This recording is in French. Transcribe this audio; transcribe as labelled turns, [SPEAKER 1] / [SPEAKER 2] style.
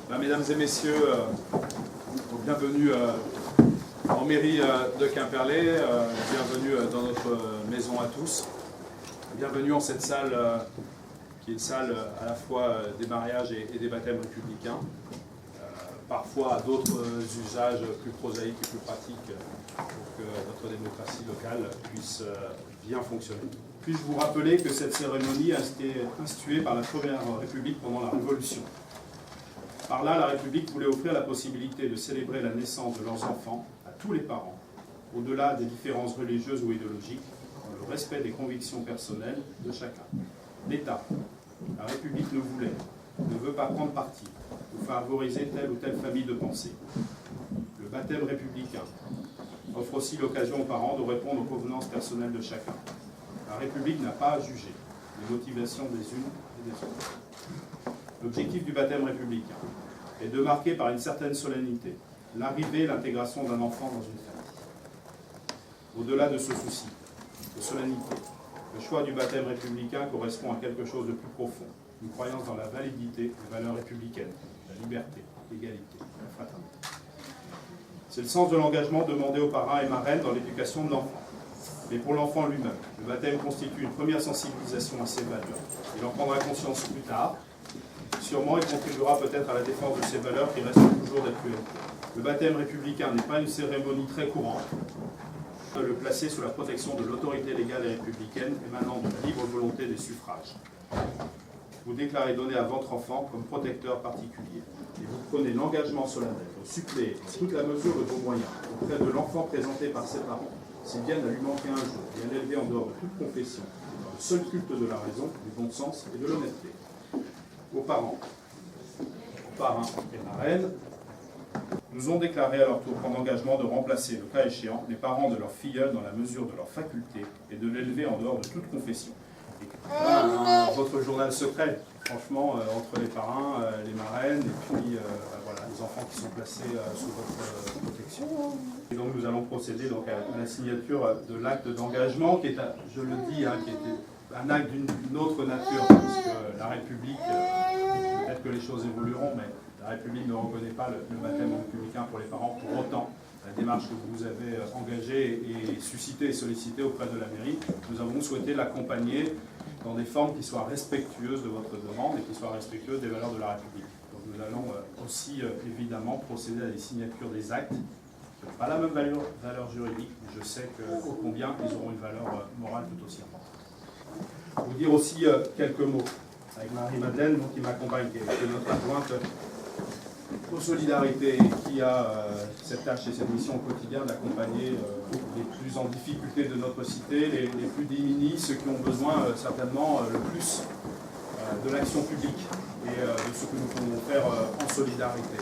[SPEAKER 1] Mesdames et messieurs, bienvenue en mairie de Quimperlé, bienvenue dans notre maison à tous, bienvenue en cette salle qui est une salle à la fois des mariages et des baptêmes républicains, parfois à d'autres usages plus prosaïques et plus pratiques pour que notre démocratie locale puisse bien fonctionner. Puis-je vous rappeler que cette cérémonie a été instituée par la Première République pendant la Révolution. Par là, la République voulait offrir la possibilité de célébrer la naissance de leurs enfants à tous les parents, au-delà des différences religieuses ou idéologiques, dans le respect des convictions personnelles de chacun. L'État, la République ne veut pas prendre parti ou favoriser telle ou telle famille de pensée. Le baptême républicain offre aussi l'occasion aux parents de répondre aux convenances personnelles de chacun. La République n'a pas à juger les motivations des unes et des autres. L'objectif du baptême républicain est de marquer par une certaine solennité l'arrivée et l'intégration d'un enfant dans une famille. Au-delà de ce souci de solennité, le choix du baptême républicain correspond à quelque chose de plus profond, une croyance dans la validité des valeurs républicaines, la liberté, l'égalité, la fraternité. C'est le sens de l'engagement demandé aux parrains et marraines dans l'éducation de l'enfant. Mais pour l'enfant lui-même, le baptême constitue une première sensibilisation à ses valeurs. Il en prendra conscience plus tard. Sûrement, il contribuera peut-être à la défense de ces valeurs qui restent toujours d'actualité. Le baptême républicain n'est pas une cérémonie très courante. On peut le placer sous la protection de l'autorité légale et républicaine émanant de la libre volonté des suffrages. Vous déclarez donner à votre enfant comme protecteur particulier. Et vous prenez l'engagement solennel de suppléer en toute la mesure de vos moyens auprès de l'enfant présenté par ses parents, s'il vient à lui manquer un jour et à l'élever en dehors de toute confession, dans le seul culte de la raison, du bon sens et de l'honnêteté. Aux parents, aux parrains et marraines, nous ont déclaré à leur tour prendre l'engagement de remplacer, le cas échéant, les parents de leur filleul dans la mesure de leur faculté et de l'élever en dehors de toute confession. Et votre journal secret, franchement, entre les parrains, les marraines et puis voilà, les enfants qui sont placés sous votre protection. Et donc nous allons procéder donc, à la signature de l'acte d'engagement qui est, je le dis, qui était un acte d'une autre nature, parce que la République, peut-être que les choses évolueront, mais la République ne reconnaît pas le baptême républicain pour les parents. Pour autant, la démarche que vous avez engagée et suscitée et sollicitée auprès de la mairie, nous avons souhaité l'accompagner dans des formes qui soient respectueuses de votre demande et qui soient respectueuses des valeurs de la République. Donc nous allons aussi évidemment procéder à des signatures des actes qui n'ont pas la même valeur juridique, mais je sais qu'au combien ils auront une valeur morale tout aussi importante. Vous dire aussi quelques mots avec Marie-Madeleine, qui m'accompagne, qui est notre adjointe aux solidarités, qui a cette tâche et cette mission au quotidien d'accompagner les plus en difficulté de notre cité, les plus démunis, ceux qui ont besoin certainement le plus de l'action publique et de ce que nous pouvons faire en solidarité.